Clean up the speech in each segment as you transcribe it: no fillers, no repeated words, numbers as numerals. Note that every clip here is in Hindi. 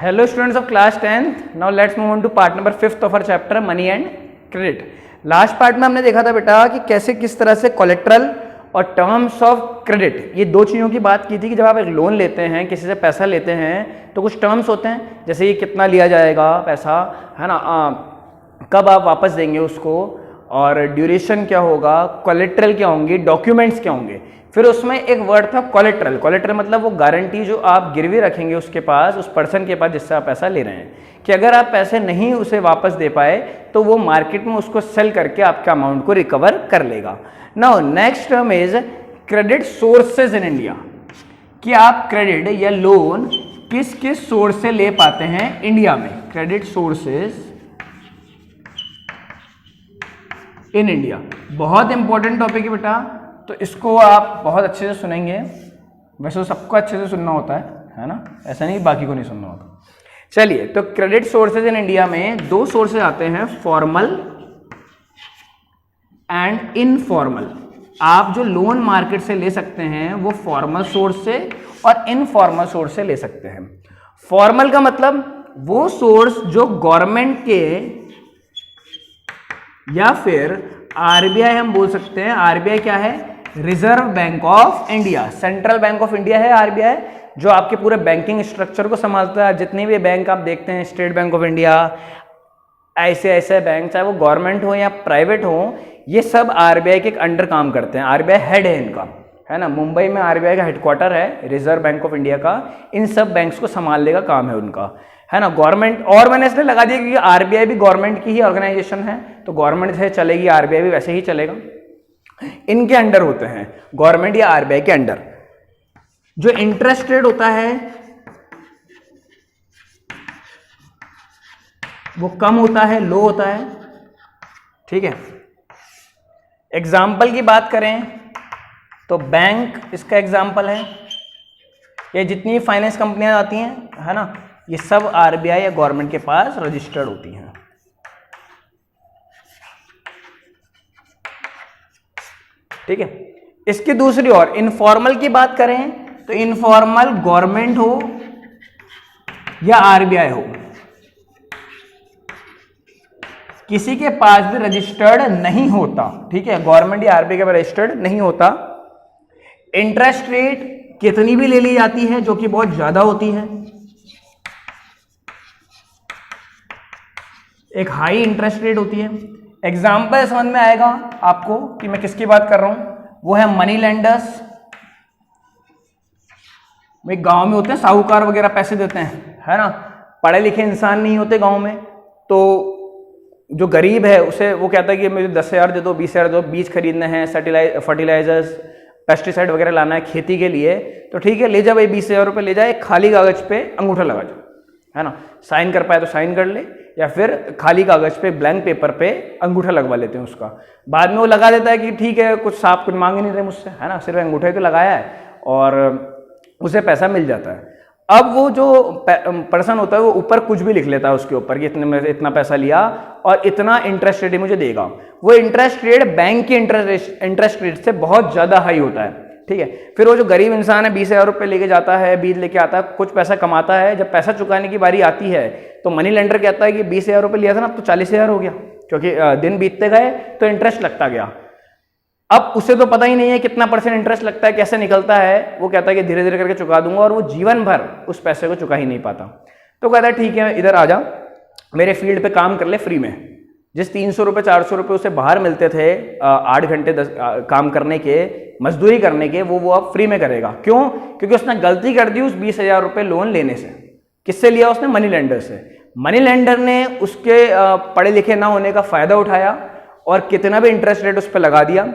Hello students of class 10th. Now let's move on to part number 5th of our chapter money and credit. Last part में हमने देखा था बेटा कि कैसे किस तरह से कोलेट्रल और टर्म्स ऑफ क्रेडिट ये दो चीज़ों की बात की थी कि जब आप एक लोन लेते हैं, किसी से पैसा लेते हैं तो कुछ टर्म्स होते हैं, जैसे ये कितना लिया जाएगा पैसा, है ना, कब आप वापस देंगे उसको, और ड्यूरेशन क्या होगा, कोलेट्रल क्या होंगी, डॉक्यूमेंट्स क्या होंगे। फिर उसमें एक वर्ड था कोलेट्रल। कोलेट्रल मतलब वो गारंटी जो आप गिरवी रखेंगे उसके पास, उस पर्सन के पास जिससे आप पैसा ले रहे हैं, कि अगर आप पैसे नहीं उसे वापस दे पाए तो वो मार्केट में उसको सेल करके आपके अमाउंट को रिकवर कर लेगा। Now next term is credit sources in India, कि आप क्रेडिट या लोन किस किस सोर्स से ले पाते हैं इंडिया में। क्रेडिट सोर्सेज इन इंडिया बहुत इंपॉर्टेंट टॉपिक है बेटा, तो इसको आप बहुत अच्छे से सुनेंगे। वैसे तो सबको अच्छे से सुनना होता है ना, ऐसा नहीं बाकी को नहीं सुनना होता। चलिए, तो क्रेडिट सोर्सेज इन इंडिया में दो सोर्सेज आते हैं, फॉर्मल एंड इनफॉर्मल। आप जो लोन मार्केट से ले सकते हैं वो फॉर्मल सोर्स से और इनफॉर्मल सोर्स से ले सकते हैं। फॉर्मल का मतलब वो सोर्स जो गवर्नमेंट के या फिर आरबीआई, हम बोल सकते हैं आरबीआई क्या है, reserve bank of India, central bank of India है आरबीआई, जो आपके पूरे बैंकिंग स्ट्रक्चर को संभालता है। जितने भी बैंक आप देखते हैं, state bank of India, ICICI bank, चाहे वो गवर्नमेंट हो या प्राइवेट हो, ये सब आरबीआई के अंडर काम करते हैं। आरबीआई हेड है इनका, है ना। मुंबई में आरबीआई का हेडक्वार्टर है, रिजर्व बैंक ऑफ इंडिया का। इन सब बैंक्स को संभालने का काम है उनका, है ना। गवर्नमेंट, और मैंने इसलिए लगा दिया क्योंकि आरबीआई भी गवर्नमेंट की ही ऑर्गेनाइजेशन है, तो गवर्नमेंट से चलेगी, आरबीआई भी वैसे ही चलेगा। इनके अंडर होते हैं, गवर्नमेंट या आरबीआई के अंडर। जो इंटरेस्ट रेट होता है वो कम होता है, लो होता है, ठीक है। एग्जाम्पल की बात करें तो बैंक इसका एग्जाम्पल है। ये जितनी फाइनेंस कंपनियां आती हैं, है ना, ये सब आरबीआई या गवर्नमेंट के पास रजिस्टर्ड होती हैं। ठीक है। इसकी दूसरी ओर इनफॉर्मल की बात करें तो इनफॉर्मल गवर्नमेंट हो या आरबीआई हो, किसी के पास भी रजिस्टर्ड नहीं होता, ठीक है। गवर्नमेंट या आरबीआई के पास रजिस्टर्ड नहीं होता। इंटरेस्ट रेट कितनी भी ले ली जाती है, जो कि बहुत ज्यादा होती है, एक हाई इंटरेस्ट रेट होती है। एग्जाम्पल समझ में आएगा आपको कि मैं किसकी बात कर रहा हूं, वो है मनी लेंडर्स। भाई गांव में होते हैं साहूकार वगैरह, पैसे देते हैं, है ना। पढ़े लिखे इंसान नहीं होते गांव में, तो जो गरीब है उसे वो कहता है कि मुझे 10,000 दे दो, 20,000 दो, बीज खरीदने हैं, फर्टिलाइजर्स, पेस्टिसाइड वगैरह लाना है खेती के लिए, तो ठीक है ले जा भाई, 20,000 रुपये ले जाए, खाली कागज पे अंगूठा लगा जाओ, है ना। साइन कर पाए तो साइन कर ले, या फिर खाली कागज पे ब्लैंक पेपर पे अंगूठा लगवा लेते हैं उसका। बाद में वो लगा देता है कि ठीक है, कुछ साफ कुछ मांग ही नहीं रहे मुझसे, है ना, सिर्फ अंगूठा ही तो लगाया है, और उसे पैसा मिल जाता है। अब वो जो पर्सन होता है वो ऊपर कुछ भी लिख लेता है उसके ऊपर कि इतना पैसा लिया और इतना इंटरेस्ट रेट मुझे देगा। वो इंटरेस्ट रेट बैंक के इंटरेस्ट रेट से बहुत ज़्यादा हाई होता है, ठीक है। फिर वो जो गरीब इंसान है 20,000 रुपये लेके जाता है, बीज लेके आता है, कुछ पैसा कमाता है, जब पैसा चुकाने की बारी आती है तो मनी लेंडर कहता है कि 20,000 रुपये लिया था ना, अब तो 40,000 हो गया, क्योंकि दिन बीतते गए तो इंटरेस्ट लगता गया। अब उसे तो पता ही नहीं है कितना परसेंट इंटरेस्ट लगता है, कैसे निकलता है। वो कहता है कि धीरे धीरे करके चुका दूंगा, और वो जीवन भर उस पैसे को चुका ही नहीं पाता। तो कहता है ठीक है इधर आ जा, मेरे फील्ड पे काम कर ले फ्री में। जिस 300 रुपये 400 रुपये उसे बाहर मिलते थे 8 घंटे 10 काम करने के, मजदूरी करने के, वो अब फ्री में करेगा। क्यों? क्योंकि उसने गलती कर दी उस 20,000 रुपये लोन लेने से। किससे लिया उसने? मनी लेंडर से। मनी लेंडर ने उसके पढ़े लिखे ना होने का फायदा उठाया और कितना भी इंटरेस्ट रेट उस पर लगा दिया।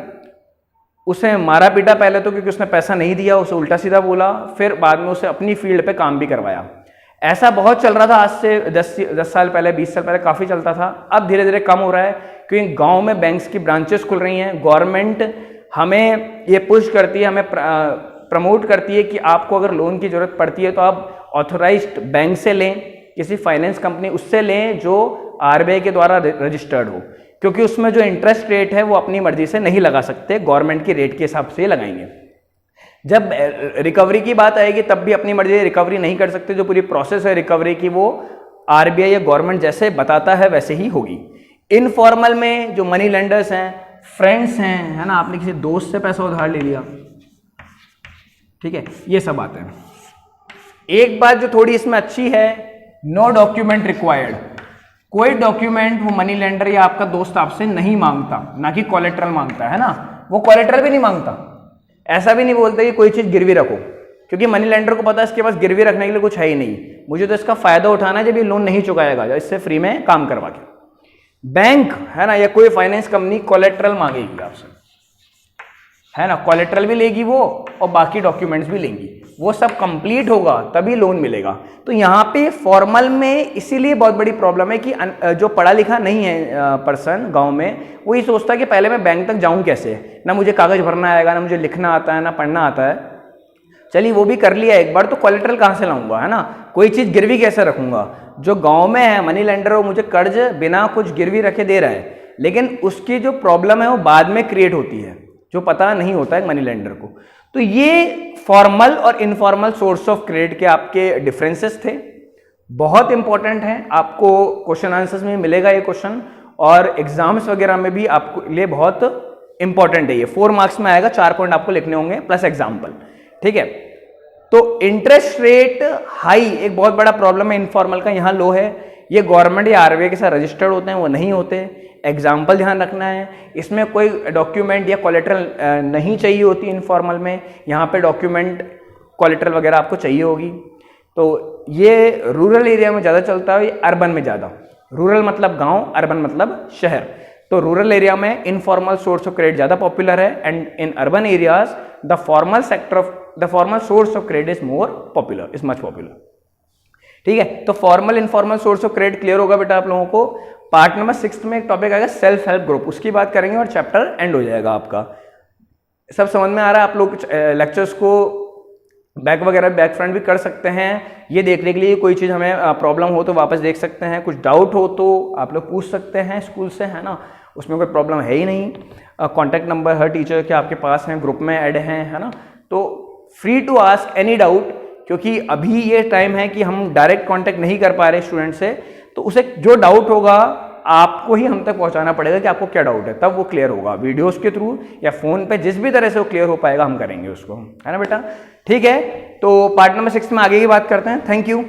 उसे मारा पीटा पहले तो, क्योंकि उसने पैसा नहीं दिया, उसे उल्टा सीधा बोला, फिर बाद में उसे अपनी फील्ड पे काम भी करवाया। ऐसा बहुत चल रहा था आज से 10 साल पहले, 20 साल पहले काफ़ी चलता था। अब धीरे धीरे कम हो रहा है, क्योंकि गांव में बैंक्स की ब्रांचेस खुल रही हैं। गवर्नमेंट हमें ये पुश करती है, हमें प्रमोट करती है कि आपको अगर लोन की ज़रूरत पड़ती है तो आप ऑथोराइज्ड बैंक से लें, किसी फाइनेंस कंपनी उससे लें जो आरबीआई के द्वारा रजिस्टर्ड हो, क्योंकि उसमें जो इंटरेस्ट रेट है वो अपनी मर्जी से नहीं लगा सकते, गवर्नमेंट की रेट के हिसाब से लगाएंगे। जब रिकवरी की बात आएगी तब भी अपनी मर्जी से रिकवरी नहीं कर सकते, जो पूरी प्रोसेस है रिकवरी की वो आरबीआई या गवर्नमेंट जैसे बताता है वैसे ही होगी। इनफॉर्मल में जो मनी लेंडर्स हैं, फ्रेंड्स हैं, है ना, आपने किसी दोस्त से पैसा उधार ले लिया, ठीक है, ये सब बातें हैं। एक बात जो थोड़ी इसमें अच्छी है, नो डॉक्यूमेंट रिक्वायर्ड, कोई डॉक्यूमेंट वो मनी लेंडर या आपका दोस्त आपसे नहीं मांगता, ना कि कोलेट्रल मांगता है ना, वो कोलेट्रल भी नहीं मांगता, ऐसा भी नहीं बोलता कि कोई चीज गिरवी रखो, क्योंकि मनी लेंडर को पता है इसके पास गिरवी रखने के लिए कुछ है ही नहीं, मुझे तो इसका फायदा उठाना है जब ये लोन नहीं चुकाएगा, इससे फ्री में काम करवा के। बैंक है ना या कोई फाइनेंस कंपनी कोलेट्रल मांगेगी आपसे, है ना, कोलेट्रल भी लेगी वो और बाकी डॉक्यूमेंट्स भी लेंगी, वो सब कंप्लीट होगा तभी लोन मिलेगा। तो यहाँ पे फॉर्मल में इसीलिए बहुत बड़ी प्रॉब्लम है कि जो पढ़ा लिखा नहीं है पर्सन गांव में, वो ये सोचता है कि पहले मैं बैंक तक जाऊं कैसे, ना मुझे कागज भरना आएगा, ना मुझे लिखना आता है, ना पढ़ना आता है, चलिए वो भी कर लिया एक बार, तो कोलेट्रल कहाँ से लाऊंगा, है ना, कोई चीज़ गिरवी कैसे रखूंगा। जो गाँव में है मनी लेंडर वो मुझे कर्ज बिना कुछ गिरवी रखे दे रहा है, लेकिन उसकी जो प्रॉब्लम है वो बाद में क्रिएट होती है, जो पता नहीं होता है मनी लेंडर को। तो ये फॉर्मल और इनफॉर्मल सोर्स ऑफ क्रेडिट के आपके डिफरेंसेस थे, बहुत इंपॉर्टेंट है, आपको क्वेश्चन आंसर्स में मिलेगा ये क्वेश्चन, और एग्जाम्स वगैरह में भी आपके लिए बहुत इंपॉर्टेंट है ये, 4 मार्क्स में आएगा, 4 पॉइंट आपको लिखने होंगे प्लस एग्जाम्पल, ठीक है। तो इंटरेस्ट रेट हाई एक बहुत बड़ा प्रॉब्लम है इनफॉर्मल का, यहाँ लो है, ये गवर्नमेंट या आरबीआई के साथ रजिस्टर्ड होते हैं, वो नहीं होते। एग्जाम्पल ध्यान रखना है, इसमें कोई डॉक्यूमेंट या कोलेट्रल नहीं चाहिए होती इनफॉर्मल में, यहाँ पे डॉक्यूमेंट कोलेट्रल वगैरह आपको चाहिए होगी। तो ये रूरल एरिया में ज़्यादा चलता है, ये अर्बन में ज़्यादा, रूरल मतलब गांव, अर्बन मतलब शहर। तो रूरल एरिया में इनफॉर्मल सोर्स ऑफ क्रेडिट ज़्यादा पॉपुलर है, and in urban areas the formal source of credit is more popular, is much popular, ठीक है। तो formal informal source of credit clear होगा बेटा आप लोगों को। पार्ट नंबर 6 में एक टॉपिक आएगा सेल्फ हेल्प ग्रुप, उसकी बात करेंगे और चैप्टर एंड हो जाएगा आपका। सब समझ में आ रहा है? आप लोग लेक्चर्स को बैक वगैरह बैक फ्रंट भी कर सकते हैं, ये देखने के लिए कोई चीज़ हमें प्रॉब्लम हो तो वापस देख सकते हैं, कुछ डाउट हो तो आप लोग पूछ सकते हैं स्कूल से, है ना, उसमें कोई प्रॉब्लम है ही नहीं। कॉन्टैक्ट नंबर हर टीचर के आपके पास हैं, ग्रुप में ऐड हैं, है ना, तो free to ask any doubt, क्योंकि अभी ये टाइम है कि हम डायरेक्ट कांटेक्ट नहीं कर पा रहे स्टूडेंट से, तो उसे जो डाउट होगा आपको ही हम तक पहुंचाना पड़ेगा कि आपको क्या डाउट है, तब वो क्लियर होगा वीडियोस के थ्रू या फोन पे, जिस भी तरह से वो क्लियर हो पाएगा हम करेंगे उसको, है ना बेटा, ठीक है। तो पार्ट नंबर 6 में आगे की बात करते हैं। Thank you.